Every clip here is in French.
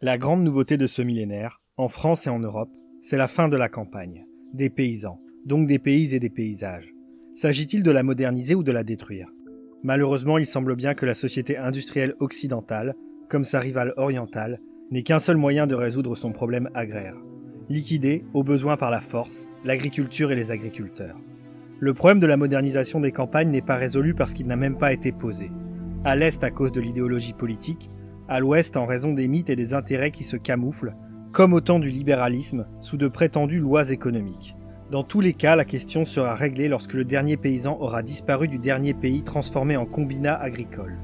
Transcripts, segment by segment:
La grande nouveauté de ce millénaire, en France et en Europe, c'est la fin de la campagne, des paysans, donc des pays et des paysages. S'agit-il de la moderniser ou de la détruire ? Malheureusement, il semble bien que la société industrielle occidentale, comme sa rivale orientale, n'ait qu'un seul moyen de résoudre son problème agraire. Liquider, au besoin par la force, l'agriculture et les agriculteurs. Le problème de la modernisation des campagnes n'est pas résolu parce qu'il n'a même pas été posé. À l'Est à cause de l'idéologie politique, à l'Ouest en raison des mythes et des intérêts qui se camouflent, comme au temps du libéralisme, sous de prétendues lois économiques. Dans tous les cas, la question sera réglée lorsque le dernier paysan aura disparu du dernier pays transformé en combinat agricole.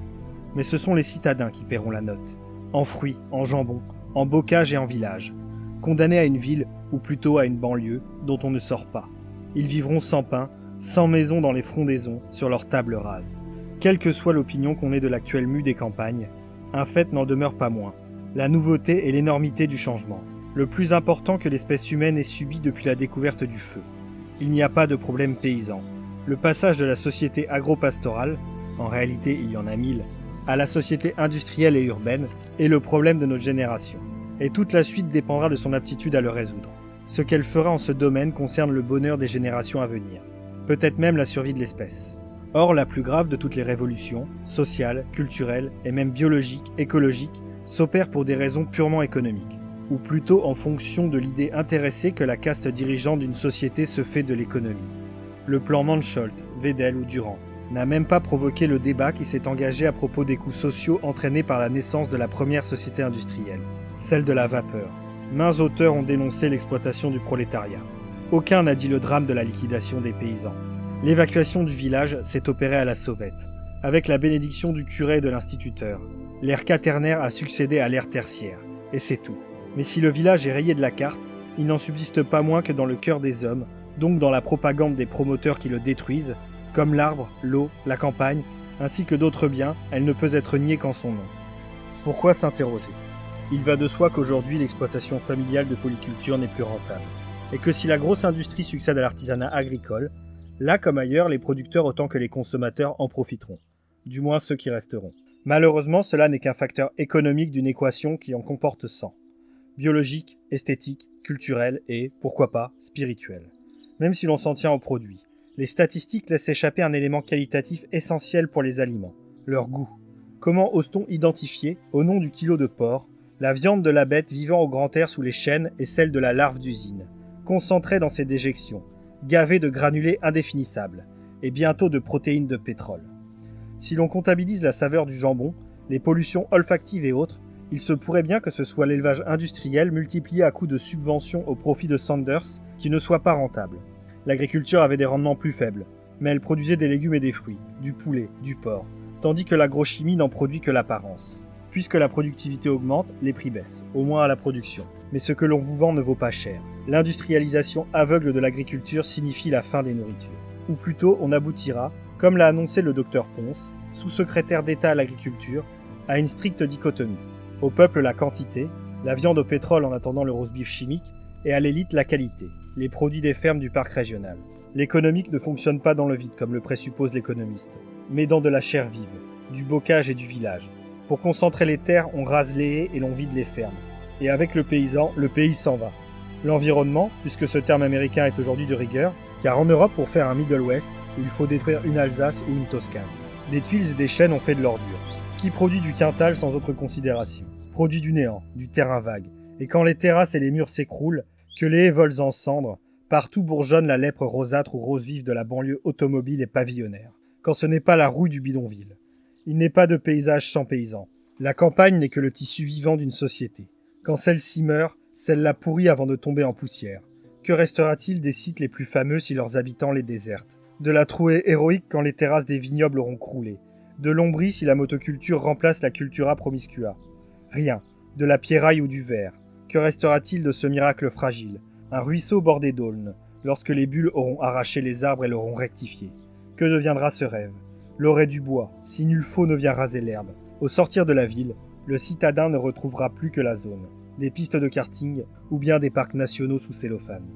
Mais ce sont les citadins qui paieront la note. En fruits, en jambon, en bocage et en village. Condamnés à une ville, ou plutôt à une banlieue, dont on ne sort pas. Ils vivront sans pain, sans maison dans les frondaisons, sur leurs tables rases. Quelle que soit l'opinion qu'on ait de l'actuelle mue des campagnes, un fait n'en demeure pas moins. La nouveauté et l'énormité du changement. Le plus important que l'espèce humaine ait subi depuis la découverte du feu. Il n'y a pas de problème paysan. Le passage de la société agro-pastorale, en réalité il y en a 1000, à la société industrielle et urbaine, est le problème de notre génération. Et toute la suite dépendra de son aptitude à le résoudre. Ce qu'elle fera en ce domaine concerne le bonheur des générations à venir. Peut-être même la survie de l'espèce. Or, la plus grave de toutes les révolutions, sociales, culturelles et même biologiques, écologiques, s'opère pour des raisons purement économiques, ou plutôt en fonction de l'idée intéressée que la caste dirigeante d'une société se fait de l'économie. Le plan Mansholt, Wedel ou Durand n'a même pas provoqué le débat qui s'est engagé à propos des coûts sociaux entraînés par la naissance de la première société industrielle, celle de la vapeur. Maints auteurs ont dénoncé l'exploitation du prolétariat. Aucun n'a dit le drame de la liquidation des paysans. L'évacuation du village s'est opérée à la sauvette, avec la bénédiction du curé et de l'instituteur. L'ère quaternaire a succédé à l'ère tertiaire, et c'est tout. Mais si le village est rayé de la carte, il n'en subsiste pas moins que dans le cœur des hommes, donc dans la propagande des promoteurs qui le détruisent, comme l'arbre, l'eau, la campagne, ainsi que d'autres biens, elle ne peut être niée qu'en son nom. Pourquoi s'interroger ? Il va de soi qu'aujourd'hui l'exploitation familiale de polyculture n'est plus rentable, et que si la grosse industrie succède à l'artisanat agricole, là comme ailleurs, les producteurs autant que les consommateurs en profiteront, du moins ceux qui resteront. Malheureusement, cela n'est qu'un facteur économique d'une équation qui en comporte 100. Biologique, esthétique, culturel et, pourquoi pas, spirituel. Même si l'on s'en tient aux produits, les statistiques laissent échapper un élément qualitatif essentiel pour les aliments, leur goût. Comment ose-t-on identifier, au nom du kilo de porc, la viande de la bête vivant au grand air sous les chênes et celle de la larve d'usine, concentrée dans ses déjections, gavée de granulés indéfinissables, et bientôt de protéines de pétrole. Si l'on comptabilise la saveur du jambon, les pollutions olfactives et autres, il se pourrait bien que ce soit l'élevage industriel multiplié à coups de subventions au profit de Sanders qui ne soit pas rentable. L'agriculture avait des rendements plus faibles, mais elle produisait des légumes et des fruits, du poulet, du porc, tandis que l'agrochimie n'en produit que l'apparence. Puisque la productivité augmente, les prix baissent, au moins à la production. Mais ce que l'on vous vend ne vaut pas cher. L'industrialisation aveugle de l'agriculture signifie la fin des nourritures. Ou plutôt, on aboutira, comme l'a annoncé le docteur Ponce, sous-secrétaire d'État à l'agriculture, à une stricte dichotomie. Au peuple la quantité, la viande au pétrole en attendant le roast-beef chimique, et à l'élite la qualité, les produits des fermes du parc régional. L'économique ne fonctionne pas dans le vide comme le présuppose l'économiste, mais dans de la chair vive, du bocage et du village. Pour concentrer les terres, on rase les haies et l'on vide les fermes. Et avec le paysan, le pays s'en va. L'environnement, puisque ce terme américain est aujourd'hui de rigueur, car en Europe, pour faire un Middle West, il faut détruire une Alsace ou une Toscane. Des tuiles et des chênes ont fait de l'ordure. Qui produit du quintal sans autre considération ? Produit du néant, du terrain vague. Et quand les terrasses et les murs s'écroulent, que les haies volent en cendres, partout bourgeonne la lèpre rosâtre ou rose vive de la banlieue automobile et pavillonnaire. Quand ce n'est pas la rouille du bidonville. Il n'est pas de paysage sans paysans. La campagne n'est que le tissu vivant d'une société. Quand celle-ci meurt, celle-là pourrit avant de tomber en poussière. Que restera-t-il des sites les plus fameux si leurs habitants les désertent ? De la trouée héroïque quand les terrasses des vignobles auront croulé. De l'ombris si la motoculture remplace la cultura promiscua. Rien. De la pierraille ou du verre. Que restera-t-il de ce miracle fragile ? Un ruisseau bordé d'aulnes, lorsque les bulles auront arraché les arbres et l'auront rectifié. Que deviendra ce rêve ? L'orée du bois, si nul faux ne vient raser l'herbe. Au sortir de la ville, le citadin ne retrouvera plus que la zone, des pistes de karting ou bien des parcs nationaux sous cellophane.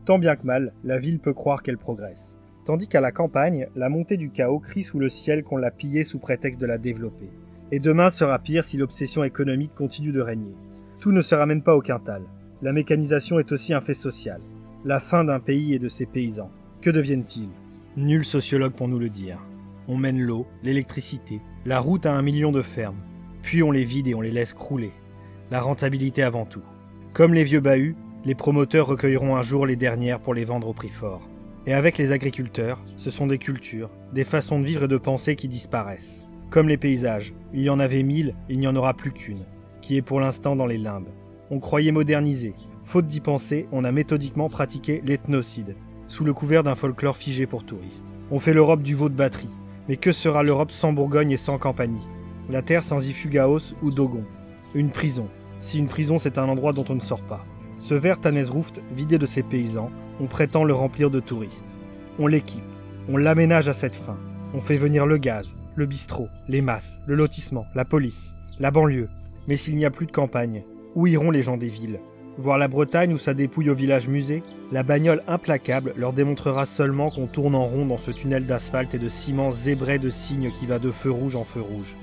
Tant bien que mal, la ville peut croire qu'elle progresse. Tandis qu'à la campagne, la montée du chaos crie sous le ciel qu'on l'a pillée sous prétexte de la développer. Et demain sera pire si l'obsession économique continue de régner. Tout ne se ramène pas au quintal. La mécanisation est aussi un fait social. La fin d'un pays et de ses paysans. Que deviennent-ils? Nul sociologue pour nous le dire. On mène l'eau, l'électricité, la route à 1 million de fermes. Puis on les vide et on les laisse crouler. La rentabilité avant tout. Comme les vieux bahuts, les promoteurs recueilleront un jour les dernières pour les vendre au prix fort. Et avec les agriculteurs, ce sont des cultures, des façons de vivre et de penser qui disparaissent. Comme les paysages, il y en avait 1000, il n'y en aura plus qu'une, qui est pour l'instant dans les limbes. On croyait moderniser. Faute d'y penser, on a méthodiquement pratiqué l'ethnocide, sous le couvert d'un folklore figé pour touristes. On fait l'Europe du veau de batterie. Mais que sera l'Europe sans Bourgogne et sans Campanie? La terre sans Ifugaos ou Dogon? Une prison. Si une prison c'est un endroit dont on ne sort pas. Ce vert Tannesruft, vidé de ses paysans, on prétend le remplir de touristes. On l'équipe, on l'aménage à cette fin. On fait venir le gaz, le bistrot, les masses, le lotissement, la police, la banlieue. Mais s'il n'y a plus de campagne, où iront les gens des villes? Voir la Bretagne où ça dépouille au village musée? La bagnole implacable leur démontrera seulement qu'on tourne en rond dans ce tunnel d'asphalte et de ciment zébré de signes qui va de feu rouge en feu rouge.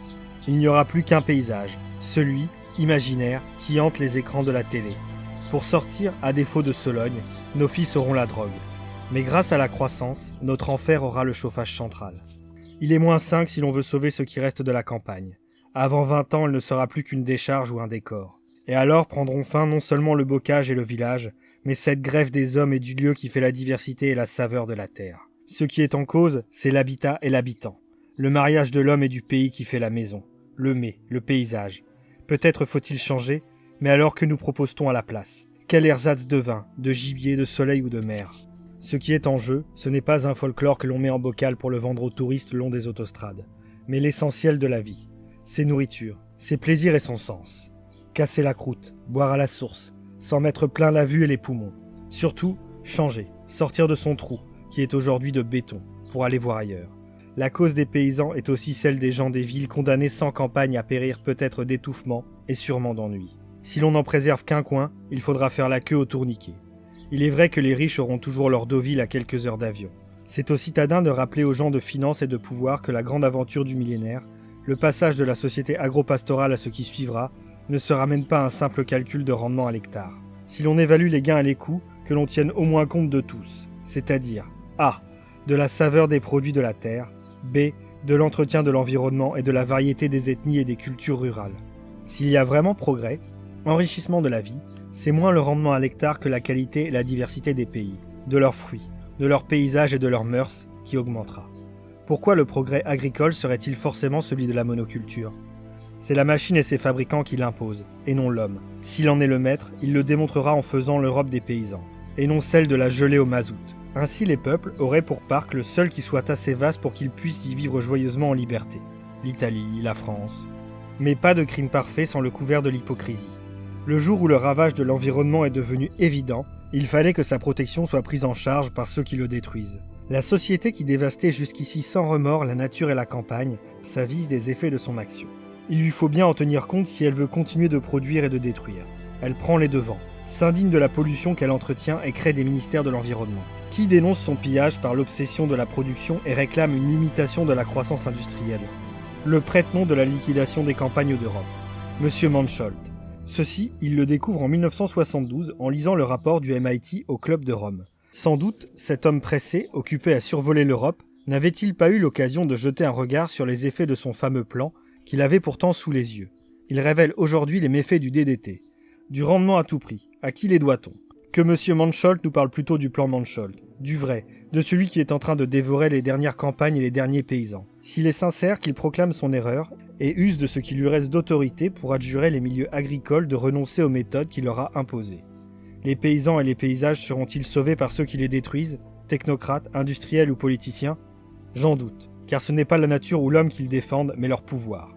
Il n'y aura plus qu'un paysage, celui, imaginaire, qui hante les écrans de la télé. Pour sortir, à défaut de Sologne, nos fils auront la drogue. Mais grâce à la croissance, notre enfer aura le chauffage central. Il est -5 si l'on veut sauver ce qui reste de la campagne. Avant 20 ans, elle ne sera plus qu'une décharge ou un décor. Et alors prendront fin non seulement le bocage et le village, mais cette greffe des hommes et du lieu qui fait la diversité et la saveur de la terre. Ce qui est en cause, c'est l'habitat et l'habitant. Le mariage de l'homme et du pays qui fait la maison. Le mets, le paysage. Peut-être faut-il changer, mais alors que nous propose-t-on à la place? Quel ersatz de vin, de gibier, de soleil ou de mer? Ce qui est en jeu, ce n'est pas un folklore que l'on met en bocal pour le vendre aux touristes le long des autostrades, mais l'essentiel de la vie. Ses nourritures, ses plaisirs et son sens. Casser la croûte, boire à la source, s'en mettre plein la vue et les poumons. Surtout, changer, sortir de son trou, qui est aujourd'hui de béton, pour aller voir ailleurs. La cause des paysans est aussi celle des gens des villes condamnés sans campagne à périr peut-être d'étouffement et sûrement d'ennui. Si l'on n'en préserve qu'un coin, il faudra faire la queue au tourniquet. Il est vrai que les riches auront toujours leur Deauville à quelques heures d'avion. C'est aux citadins de rappeler aux gens de finance et de pouvoir que la grande aventure du millénaire, le passage de la société agro-pastorale à ce qui suivra, ne se ramène pas à un simple calcul de rendement à l'hectare. Si l'on évalue les gains et les coûts, que l'on tienne au moins compte de tous, c'est-à-dire A. de la saveur des produits de la terre, B. de l'entretien de l'environnement et de la variété des ethnies et des cultures rurales. S'il y a vraiment progrès, enrichissement de la vie, c'est moins le rendement à l'hectare que la qualité et la diversité des pays, de leurs fruits, de leurs paysages et de leurs mœurs qui augmentera. Pourquoi le progrès agricole serait-il forcément celui de la monoculture? C'est la machine et ses fabricants qui l'imposent, et non l'homme. S'il en est le maître, il le démontrera en faisant l'Europe des paysans, et non celle de la gelée au mazout. Ainsi les peuples auraient pour parc le seul qui soit assez vaste pour qu'ils puissent y vivre joyeusement en liberté. L'Italie, la France. Mais pas de crime parfait sans le couvert de l'hypocrisie. Le jour où le ravage de l'environnement est devenu évident, il fallait que sa protection soit prise en charge par ceux qui le détruisent. La société qui dévastait jusqu'ici sans remords la nature et la campagne s'avise des effets de son action. Il lui faut bien en tenir compte si elle veut continuer de produire et de détruire. Elle prend les devants, s'indigne de la pollution qu'elle entretient et crée des ministères de l'environnement. Qui dénonce son pillage par l'obsession de la production et réclame une limitation de la croissance industrielle? Le prête-nom de la liquidation des campagnes d'Europe, Monsieur Mansholt. Ceci, il le découvre en 1972 en lisant le rapport du MIT au Club de Rome. Sans doute, cet homme pressé, occupé à survoler l'Europe, n'avait-il pas eu l'occasion de jeter un regard sur les effets de son fameux plan qu'il avait pourtant sous les yeux. Il révèle aujourd'hui les méfaits du DDT. Du rendement à tout prix, à qui les doit-on? Que M. Mansholt nous parle plutôt du plan Mansholt, du vrai, de celui qui est en train de dévorer les dernières campagnes et les derniers paysans. S'il est sincère qu'il proclame son erreur et use de ce qui lui reste d'autorité pour adjurer les milieux agricoles de renoncer aux méthodes qu'il leur a imposées. Les paysans et les paysages seront-ils sauvés par ceux qui les détruisent, technocrates, industriels ou politiciens? J'en doute, car ce n'est pas la nature ou l'homme qu'ils défendent, mais leur pouvoir.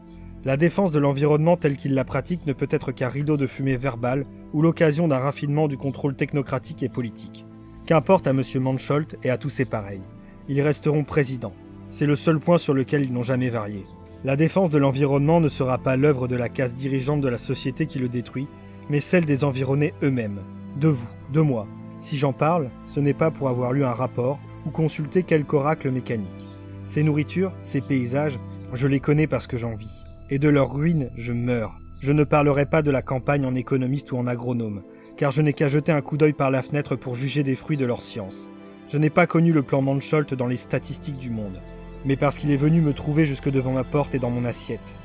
La défense de l'environnement telle qu'ils la pratiquent ne peut être qu'un rideau de fumée verbale ou l'occasion d'un raffinement du contrôle technocratique et politique. Qu'importe à M. Mansholt et à tous ses pareils. Ils resteront présidents. C'est le seul point sur lequel ils n'ont jamais varié. La défense de l'environnement ne sera pas l'œuvre de la caste dirigeante de la société qui le détruit, mais celle des environnés eux-mêmes. De vous, de moi. Si j'en parle, ce n'est pas pour avoir lu un rapport ou consulter quelque oracle mécanique. Ces nourritures, ces paysages, je les connais parce que j'en vis. Et de leurs ruines, je meurs. Je ne parlerai pas de la campagne en économiste ou en agronome, car je n'ai qu'à jeter un coup d'œil par la fenêtre pour juger des fruits de leur science. Je n'ai pas connu le plan Mansholt dans les statistiques du monde, mais parce qu'il est venu me trouver jusque devant ma porte et dans mon assiette.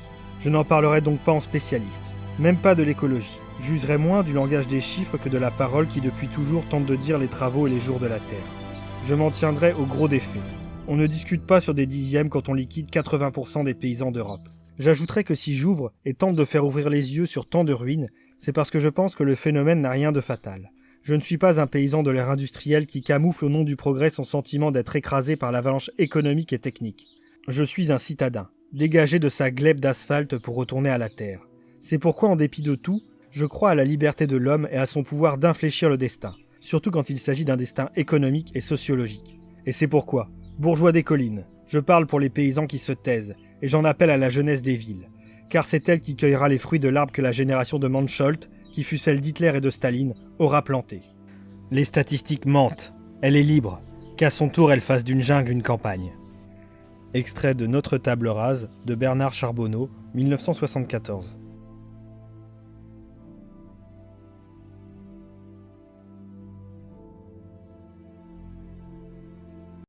Je n'en parlerai donc pas en spécialiste, même pas de l'écologie. J'userai moins du langage des chiffres que de la parole qui depuis toujours tente de dire les travaux et les jours de la Terre. Je m'en tiendrai au gros des faits. On ne discute pas sur des dixièmes quand on liquide 80% des paysans d'Europe. J'ajouterai que si j'ouvre et tente de faire ouvrir les yeux sur tant de ruines, c'est parce que je pense que le phénomène n'a rien de fatal. Je ne suis pas un paysan de l'ère industrielle qui camoufle au nom du progrès son sentiment d'être écrasé par l'avalanche économique et technique. Je suis un citadin, dégagé de sa glèbe d'asphalte pour retourner à la terre. C'est pourquoi, en dépit de tout, je crois à la liberté de l'homme et à son pouvoir d'infléchir le destin, surtout quand il s'agit d'un destin économique et sociologique. Et c'est pourquoi, bourgeois des collines, je parle pour les paysans qui se taisent, et j'en appelle à la jeunesse des villes, car c'est elle qui cueillera les fruits de l'arbre que la génération de Mansholt, qui fut celle d'Hitler et de Staline, aura planté. Les statistiques mentent, elle est libre, qu'à son tour elle fasse d'une jungle une campagne. Extrait de Notre table rase de Bernard Charbonneau, 1974.